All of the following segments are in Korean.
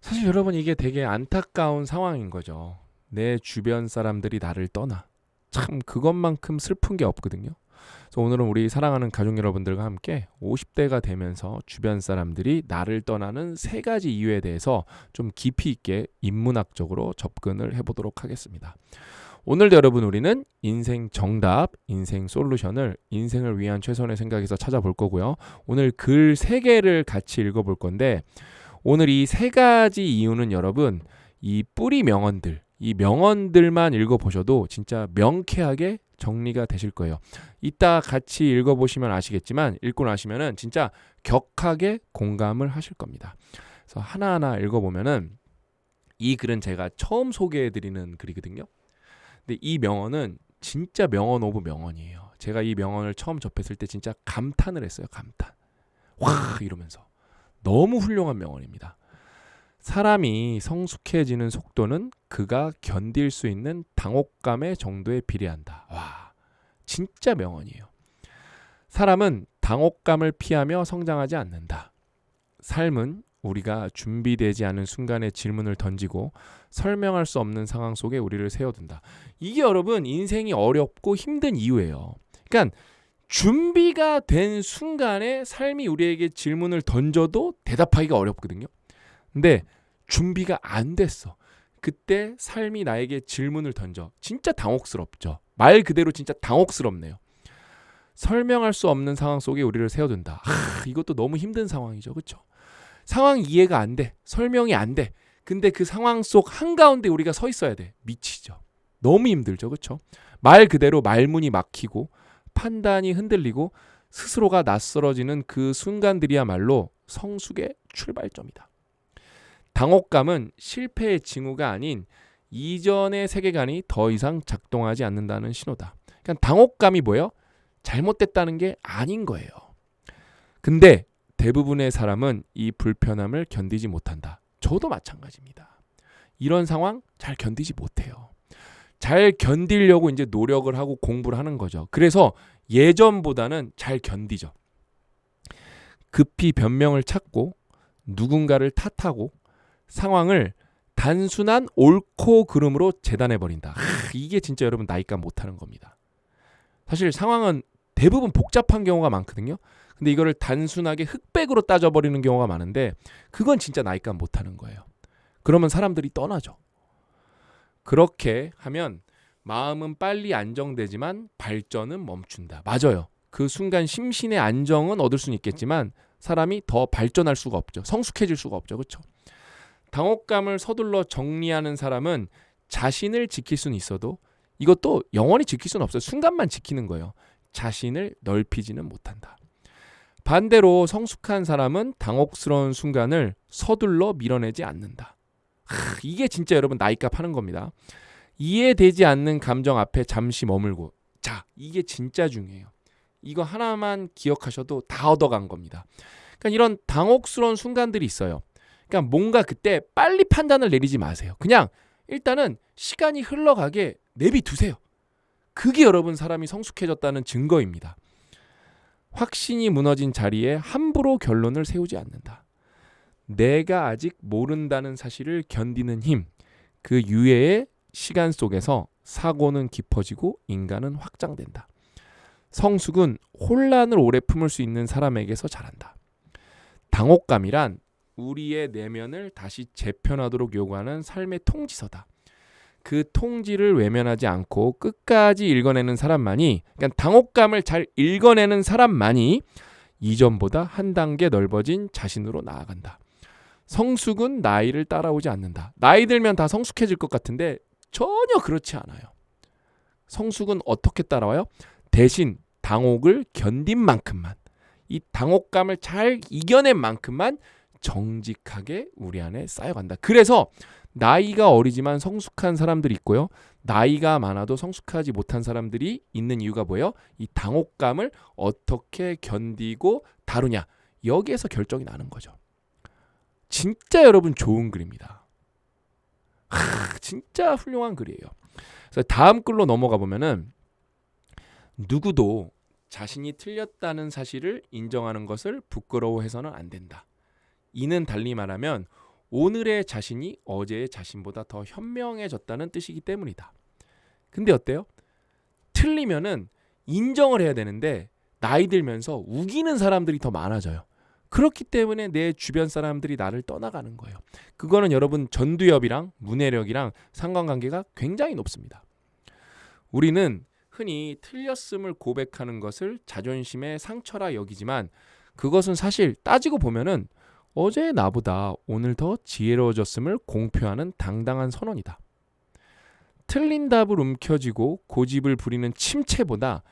사실 여러분 이게 되게 안타까운 상황인 거죠. 내 주변 사람들이 나를 떠나. 참 그것만큼 슬픈 게 없거든요. 그래서 오늘은 우리 사랑하는 가족 여러분들과 함께 50대가 되면서 주변 사람들이 나를 떠나는 세 가지 이유에 대해서 좀 깊이 있게 인문학적으로 접근을 해보도록 하겠습니다. 오늘도 여러분 우리는 인생 정답, 인생 솔루션을 인생을 위한 최선의 생각에서 찾아볼 거고요. 오늘 글 3개를 같이 읽어볼 건데 오늘 이 세 가지 이유는 여러분 이 뿌리 명언들, 이 명언들만 읽어보셔도 진짜 명쾌하게 정리가 되실 거예요. 이따 같이 읽어보시면 아시겠지만 읽고 나시면은 진짜 격하게 공감을 하실 겁니다. 그래서 하나하나 읽어보면은 이 글은 제가 처음 소개해드리는 글이거든요. 근데 이 명언은 진짜 명언 오브 명언이에요. 제가 이 명언을 처음 접했을 때 진짜 감탄을 했어요. 감탄. 와 이러면서. 너무 훌륭한 명언입니다. 사람이 성숙해지는 속도는 그가 견딜 수 있는 당혹감의 정도에 비례한다. 와, 진짜 명언이에요. 사람은 당혹감을 피하며 성장하지 않는다. 삶은 우리가 준비되지 않은 순간에 질문을 던지고 설명할 수 없는 상황 속에 우리를 세워둔다. 이게 여러분 인생이 어렵고 힘든 이유예요. 그러니까 준비가 된 순간에 삶이 우리에게 질문을 던져도 대답하기가 어렵거든요. 근데 준비가 안 됐어. 그때 삶이 나에게 질문을 던져. 진짜 당혹스럽죠. 말 그대로 진짜 당혹스럽네요. 설명할 수 없는 상황 속에 우리를 세워둔다. 이것도 너무 힘든 상황이죠. 그렇죠? 상황 이해가 안 돼. 설명이 안 돼. 근데 그 상황 속 한가운데 우리가 서 있어야 돼. 미치죠. 너무 힘들죠. 그렇죠? 말 그대로 말문이 막히고 판단이 흔들리고 스스로가 낯설어지는 그 순간들이야말로 성숙의 출발점이다. 당혹감은 실패의 징후가 아닌 이전의 세계관이 더 이상 작동하지 않는다는 신호다. 그러니까 당혹감이 뭐예요? 잘못됐다는 게 아닌 거예요. 근데 대부분의 사람은 이 불편함을 견디지 못한다. 저도 마찬가지입니다. 이런 상황 잘 견디지 못해요. 잘 견디려고 이제 노력을 하고 공부를 하는 거죠. 그래서 예전보다는 잘 견디죠. 급히 변명을 찾고 누군가를 탓하고 상황을 단순한 옳고 그름으로 재단해버린다. 이게 진짜 여러분 나이값 못하는 겁니다. 사실 상황은 대부분 복잡한 경우가 많거든요. 근데 이거를 단순하게 흑백으로 따져버리는 경우가 많은데 그건 진짜 나이값 못하는 거예요. 그러면 사람들이 떠나죠. 그렇게 하면 마음은 빨리 안정되지만 발전은 멈춘다. 맞아요. 그 순간 심신의 안정은 얻을 수는 있겠지만 사람이 더 발전할 수가 없죠. 성숙해질 수가 없죠. 그렇죠? 당혹감을 서둘러 정리하는 사람은 자신을 지킬 수는 있어도 이것도 영원히 지킬 수는 없어요. 순간만 지키는 거예요. 자신을 넓히지는 못한다. 반대로 성숙한 사람은 당혹스러운 순간을 서둘러 밀어내지 않는다. 이게 진짜 여러분 나이값 하는 겁니다. 이해되지 않는 감정 앞에 잠시 머물고 자 이게 진짜 중요해요. 이거 하나만 기억하셔도 다 얻어간 겁니다. 그러니까 이런 당혹스러운 순간들이 있어요. 그러니까 뭔가 그때 빨리 판단을 내리지 마세요. 그냥 일단은 시간이 흘러가게 내비두세요. 그게 여러분 사람이 성숙해졌다는 증거입니다. 확신이 무너진 자리에 함부로 결론을 세우지 않는다. 내가 아직 모른다는 사실을 견디는 힘, 그 유예의 시간 속에서 사고는 깊어지고 인간은 확장된다. 성숙은 혼란을 오래 품을 수 있는 사람에게서 자란다. 당혹감이란 우리의 내면을 다시 재편하도록 요구하는 삶의 통지서다. 그 통지를 외면하지 않고 끝까지 읽어내는 사람만이, 그러니까 당혹감을 잘 읽어내는 사람만이 이전보다 한 단계 넓어진 자신으로 나아간다. 성숙은 나이를 따라오지 않는다. 나이 들면 다 성숙해질 것 같은데 전혀 그렇지 않아요. 성숙은 어떻게 따라와요? 대신 당혹을 견딘 만큼만, 이 당혹감을 잘 이겨낸 만큼만 정직하게 우리 안에 쌓여간다. 그래서 나이가 어리지만 성숙한 사람들이 있고요. 나이가 많아도 성숙하지 못한 사람들이 있는 이유가 뭐예요? 이 당혹감을 어떻게 견디고 다루냐. 여기에서 결정이 나는 거죠. 진짜 여러분 좋은 글입니다. 진짜 훌륭한 글이에요. 그래서 다음 글로 넘어가 보면은 누구도 자신이 틀렸다는 사실을 인정하는 것을 부끄러워해서는 안 된다. 이는 달리 말하면 오늘의 자신이 어제의 자신보다 더 현명해졌다는 뜻이기 때문이다. 근데 어때요? 틀리면은 인정을 해야 되는데 나이 들면서 우기는 사람들이 더 많아져요. 그렇기 때문에 내 주변 사람들이 나를 떠나가는 거예요. 그거는 여러분 전두엽이랑 문해력이랑 상관관계가 굉장히 높습니다. 우리는 흔히 틀렸음을 고백하는 것을 자존심의 상처라 여기지만 그것은 사실 따지고 보면은 어제의 나보다 오늘 더 지혜로워졌음을 공표하는 당당한 선언이다. 틀린 답을 움켜쥐고 고집을 부리는 침체보다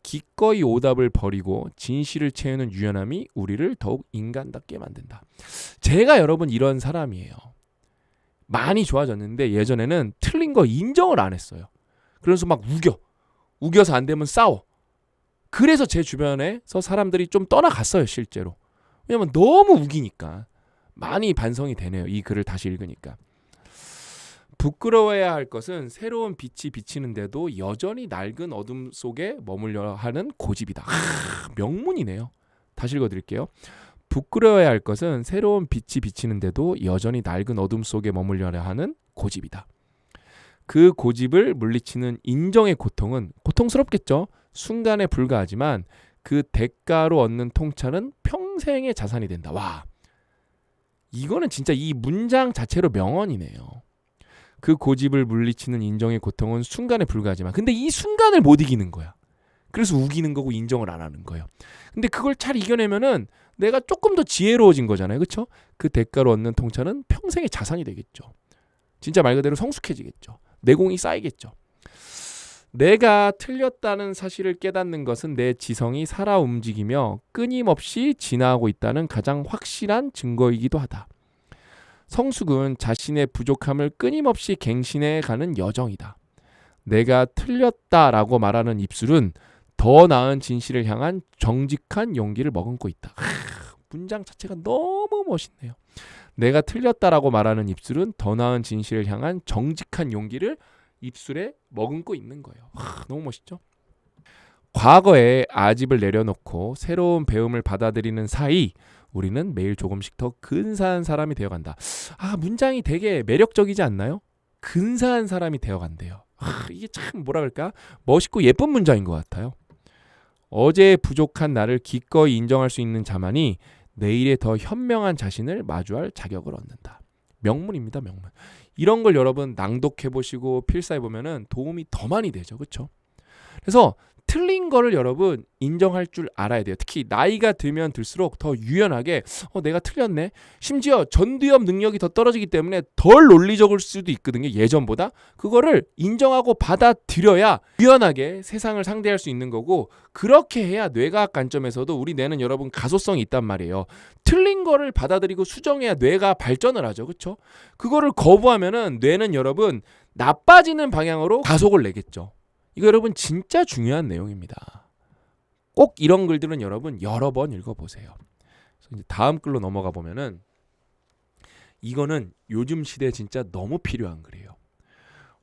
기꺼이 오답을 버리고 진실을 채우는 유연함이 우리를 더욱 인간답게 만든다. 제가 여러분 이런 사람이에요. 많이 좋아졌는데 예전에는 틀린 거 인정을 안 했어요. 그래서 막 우겨서 안 되면 싸워. 그래서 제 주변에서 사람들이 좀 떠나갔어요, 실제로. 왜냐면 너무 우기니까. 많이 반성이 되네요, 이 글을 다시 읽으니까. 부끄러워해야 할 것은 새로운 빛이 비치는데도 여전히 낡은 어둠 속에 머물려 하는 고집이다. 명문이네요. 다시 읽어드릴게요. 부끄러워해야 할 것은 새로운 빛이 비치는데도 여전히 낡은 어둠 속에 머물려 하는 고집이다. 그 고집을 물리치는 인정의 고통은 고통스럽겠죠. 순간에 불과하지만 그 대가로 얻는 통찰은 평생의 자산이 된다. 와, 이거는 진짜 이 문장 자체로 명언이네요. 그 고집을 물리치는 인정의 고통은 순간에 불과하지만 근데 이 순간을 못 이기는 거야. 그래서 우기는 거고 인정을 안 하는 거예요. 근데 그걸 잘 이겨내면은 내가 조금 더 지혜로워진 거잖아요. 그렇죠? 그 대가로 얻는 통찰은 평생의 자산이 되겠죠. 진짜 말 그대로 성숙해지겠죠. 내공이 쌓이겠죠. 내가 틀렸다는 사실을 깨닫는 것은 내 지성이 살아 움직이며 끊임없이 진화하고 있다는 가장 확실한 증거이기도 하다. 성숙은 자신의 부족함을 끊임없이 갱신해가는 여정이다. 내가 틀렸다라고 말하는 입술은 더 나은 진실을 향한 정직한 용기를 머금고 있다. 문장 자체가 너무 멋있네요. 내가 틀렸다라고 말하는 입술은 더 나은 진실을 향한 정직한 용기를 입술에 머금고 있는 거예요. 너무 멋있죠? 과거에 아집을 내려놓고 새로운 배움을 받아들이는 사이 우리는 매일 조금씩 더 근사한 사람이 되어간다. 문장이 되게 매력적이지 않나요? 근사한 사람이 되어간대요. 이게 참 뭐라 그럴까? 멋있고 예쁜 문장인 것 같아요. 어제의 부족한 나를 기꺼이 인정할 수 있는 자만이 내일의 더 현명한 자신을 마주할 자격을 얻는다. 명문입니다, 명문. 이런 걸 여러분 낭독해보시고 필사해보면 도움이 더 많이 되죠. 그렇죠? 그래서 틀린 거를 여러분 인정할 줄 알아야 돼요. 특히 나이가 들면 들수록 더 유연하게 내가 틀렸네. 심지어 전두엽 능력이 더 떨어지기 때문에 덜 논리적일 수도 있거든요. 예전보다. 그거를 인정하고 받아들여야 유연하게 세상을 상대할 수 있는 거고 그렇게 해야 뇌과학 관점에서도 우리 뇌는 여러분 가소성이 있단 말이에요. 틀린 거를 받아들이고 수정해야 뇌가 발전을 하죠. 그렇죠? 그거를 거부하면은 뇌는 여러분 나빠지는 방향으로 가속을 내겠죠. 이거 여러분 진짜 중요한 내용입니다. 꼭 이런 글들은 여러분 여러 번 읽어보세요. 그래서 이제 다음 글로 넘어가 보면은 이거는 요즘 시대에 진짜 너무 필요한 글이에요.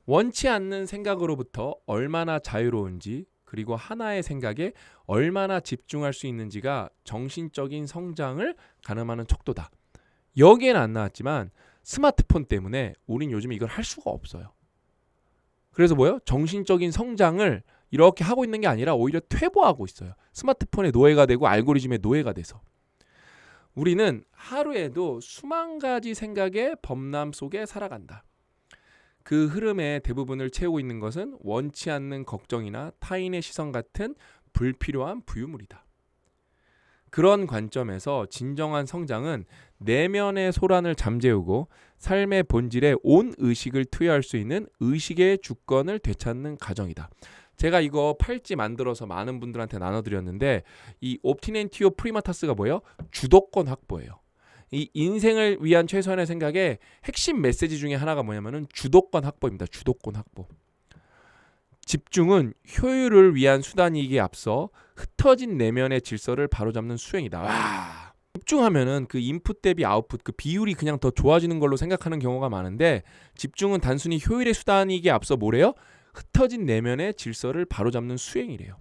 원치 않는 생각으로부터 얼마나 자유로운지 그리고 하나의 생각에 얼마나 집중할 수 있는지가 정신적인 성장을 가늠하는 척도다. 여기에는 안 나왔지만 스마트폰 때문에 우린 요즘 이걸 할 수가 없어요. 그래서 뭐예요? 정신적인 성장을 이렇게 하고 있는 게 아니라 오히려 퇴보하고 있어요. 스마트폰의 노예가 되고 알고리즘의 노예가 돼서. 우리는 하루에도 수만 가지 생각의 범람 속에 살아간다. 그 흐름의 대부분을 채우고 있는 것은 원치 않는 걱정이나 타인의 시선 같은 불필요한 부유물이다. 그런 관점에서 진정한 성장은 내면의 소란을 잠재우고 삶의 본질에 온 의식을 투여할 수 있는 의식의 주권을 되찾는 과정이다. 제가 이거 팔찌 만들어서 많은 분들한테 나눠드렸는데 이 옵티넨티오 프리마타스가 뭐예요? 주도권 확보예요. 이 인생을 위한 최소한의 생각의 핵심 메시지 중에 하나가 뭐냐면은 주도권 확보입니다. 주도권 확보. 집중은 효율을 위한 수단이기에 앞서 흩어진 내면의 질서를 바로잡는 수행이다. 와, 집중하면은 그 인풋 대비 아웃풋 그 비율이 그냥 더 좋아지는 걸로 생각하는 경우가 많은데 집중은 단순히 효율의 수단이기에 앞서 뭐래요? 흩어진 내면의 질서를 바로잡는 수행이래요.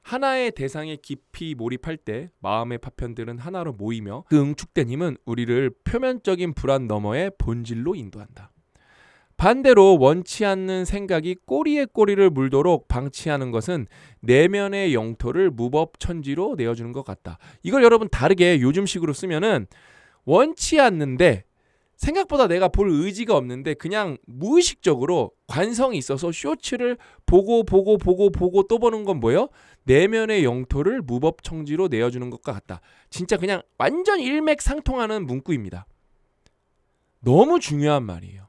하나의 대상에 깊이 몰입할 때 마음의 파편들은 하나로 모이며 그 응축된 힘은 우리를 표면적인 불안 너머의 본질로 인도한다. 반대로 원치 않는 생각이 꼬리에 꼬리를 물도록 방치하는 것은 내면의 영토를 무법천지로 내어주는 것 같다. 이걸 여러분 다르게 요즘식으로 쓰면은 원치 않는데 생각보다 내가 볼 의지가 없는데 그냥 무의식적으로 관성이 있어서 쇼츠를 보고 또 보는 건 뭐예요? 내면의 영토를 무법천지로 내어주는 것과 같다. 진짜 그냥 완전 일맥상통하는 문구입니다. 너무 중요한 말이에요.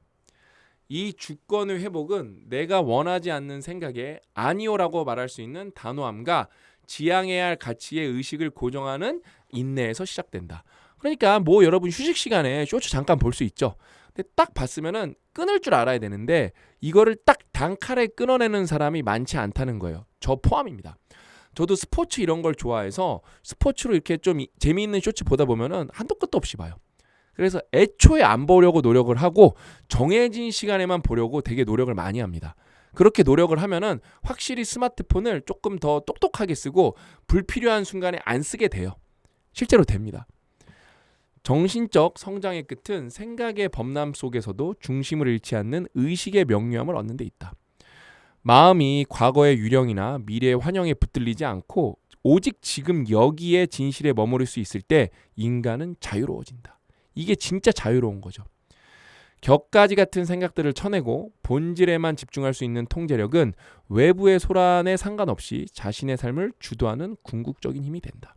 이 주권의 회복은 내가 원하지 않는 생각에 아니오라고 말할 수 있는 단호함과 지향해야 할 가치의 의식을 고정하는 인내에서 시작된다. 그러니까 뭐 여러분 휴식 시간에 쇼츠 잠깐 볼 수 있죠. 근데 딱 봤으면은 끊을 줄 알아야 되는데 이거를 딱 단칼에 끊어내는 사람이 많지 않다는 거예요. 저 포함입니다. 저도 스포츠 이런 걸 좋아해서 스포츠로 이렇게 좀 재미있는 쇼츠 보다 보면은 한도 끝도 없이 봐요. 그래서 애초에 안 보려고 노력을 하고 정해진 시간에만 보려고 되게 노력을 많이 합니다. 그렇게 노력을 하면은 확실히 스마트폰을 조금 더 똑똑하게 쓰고 불필요한 순간에 안 쓰게 돼요. 실제로 됩니다. 정신적 성장의 끝은 생각의 범람 속에서도 중심을 잃지 않는 의식의 명료함을 얻는 데 있다. 마음이 과거의 유령이나 미래의 환영에 붙들리지 않고 오직 지금 여기에 진실에 머무를 수 있을 때 인간은 자유로워진다. 이게 진짜 자유로운 거죠. 격가지 같은 생각들을 쳐내고 본질에만 집중할 수 있는 통제력은 외부의 소란에 상관없이 자신의 삶을 주도하는 궁극적인 힘이 된다.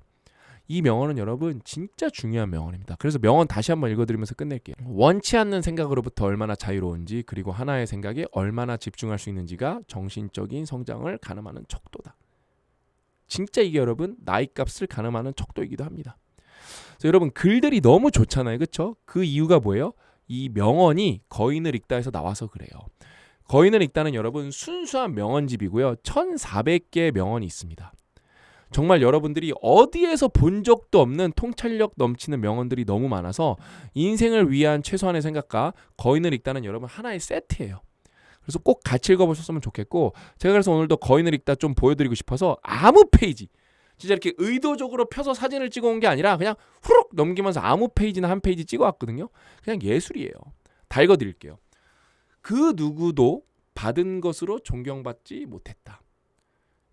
이 명언은 여러분 진짜 중요한 명언입니다. 그래서 명언 다시 한번 읽어드리면서 끝낼게요. 원치 않는 생각으로부터 얼마나 자유로운지 그리고 하나의 생각에 얼마나 집중할 수 있는지가 정신적인 성장을 가늠하는 척도다. 진짜 이게 여러분 나이값을 가늠하는 척도이기도 합니다. 그래서 여러분 글들이 너무 좋잖아요. 그렇죠? 그 이유가 뭐예요? 이 명언이 거인을 읽다에서 나와서 그래요. 거인을 읽다는 여러분 순수한 명언집이고요. 1400개의 명언이 있습니다. 정말 여러분들이 어디에서 본 적도 없는 통찰력 넘치는 명언들이 너무 많아서 인생을 위한 최소한의 생각과 거인을 읽다는 여러분 하나의 세트예요. 그래서 꼭 같이 읽어보셨으면 좋겠고 제가 그래서 오늘도 거인을 읽다 좀 보여드리고 싶어서 아무 페이지 진짜 이렇게 의도적으로 펴서 사진을 찍어온 게 아니라 그냥 후룩 넘기면서 아무 페이지나 한 페이지 찍어왔거든요. 그냥 예술이에요. 다 읽어드릴게요. 그 누구도 받은 것으로 존경받지 못했다.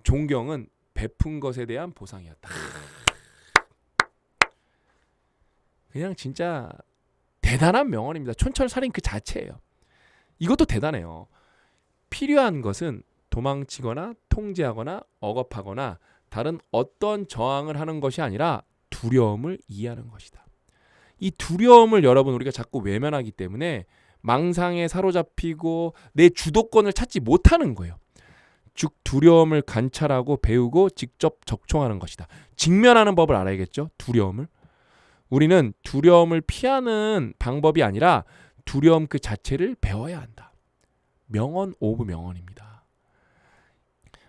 존경은 베푼 것에 대한 보상이었다. 그냥 진짜 대단한 명언입니다. 촌철살인 그 자체예요. 이것도 대단해요. 필요한 것은 도망치거나 통제하거나 억압하거나 다른 어떤 저항을 하는 것이 아니라 두려움을 이해하는 것이다. 이 두려움을 여러분 우리가 자꾸 외면하기 때문에 망상에 사로잡히고 내 주도권을 찾지 못하는 거예요. 즉 두려움을 관찰하고 배우고 직접 적총하는 것이다. 직면하는 법을 알아야겠죠. 두려움을. 우리는 두려움을 피하는 방법이 아니라 두려움 그 자체를 배워야 한다. 명언 오브 명언입니다.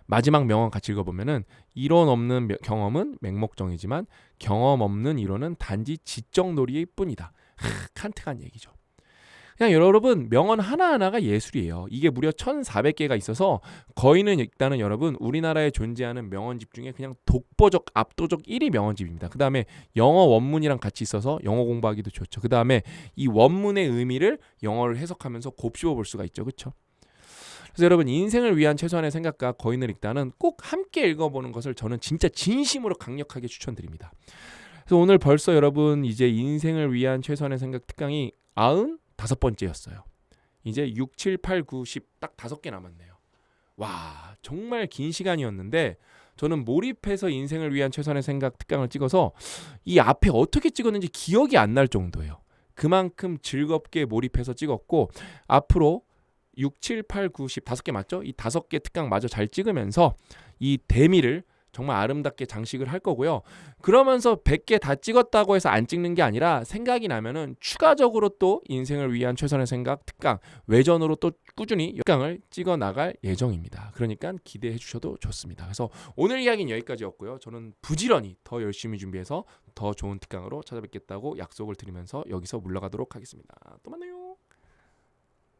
마지막 명언 같이 읽어보면은 이론 없는 경험은 맹목적이지만 경험 없는 이론은 단지 지적놀이일 뿐이다. 칸트가 한 얘기죠. 그냥 여러분 명언 하나하나가 예술이에요. 이게 무려 1400개가 있어서 거인은 일단은 여러분 우리나라에 존재하는 명언집 중에 그냥 독보적 압도적 1위 명언집입니다. 그 다음에 영어 원문이랑 같이 있어서 영어 공부하기도 좋죠. 그 다음에 이 원문의 의미를 영어를 해석하면서 곱씹어 볼 수가 있죠. 그렇죠? 그래서 여러분 인생을 위한 최소한의 생각과 거인을 읽다는 꼭 함께 읽어보는 것을 저는 진짜 진심으로 강력하게 추천드립니다. 그래서 오늘 벌써 여러분 이제 인생을 위한 최소한의 생각 특강이 95번째였어요. 이제 6, 7, 8, 9, 10 딱 5개 남았네요. 와 정말 긴 시간이었는데 저는 몰입해서 인생을 위한 최선의 생각 특강을 찍어서 이 앞에 어떻게 찍었는지 기억이 안 날 정도예요. 그만큼 즐겁게 몰입해서 찍었고 앞으로 6, 7, 8, 9, 10 5개 맞죠? 이 5개 특강 마저 잘 찍으면서 이 대미를 정말 아름답게 장식을 할 거고요. 그러면서 100개 다 찍었다고 해서 안 찍는 게 아니라 생각이 나면은 추가적으로 또 인생을 위한 최선의 생각 특강 외전으로 또 꾸준히 특강을 찍어 나갈 예정입니다. 그러니까 기대해 주셔도 좋습니다. 그래서 오늘 이야기는 여기까지였고요. 저는 부지런히 더 열심히 준비해서 더 좋은 특강으로 찾아뵙겠다고 약속을 드리면서 여기서 물러가도록 하겠습니다. 또 만나요.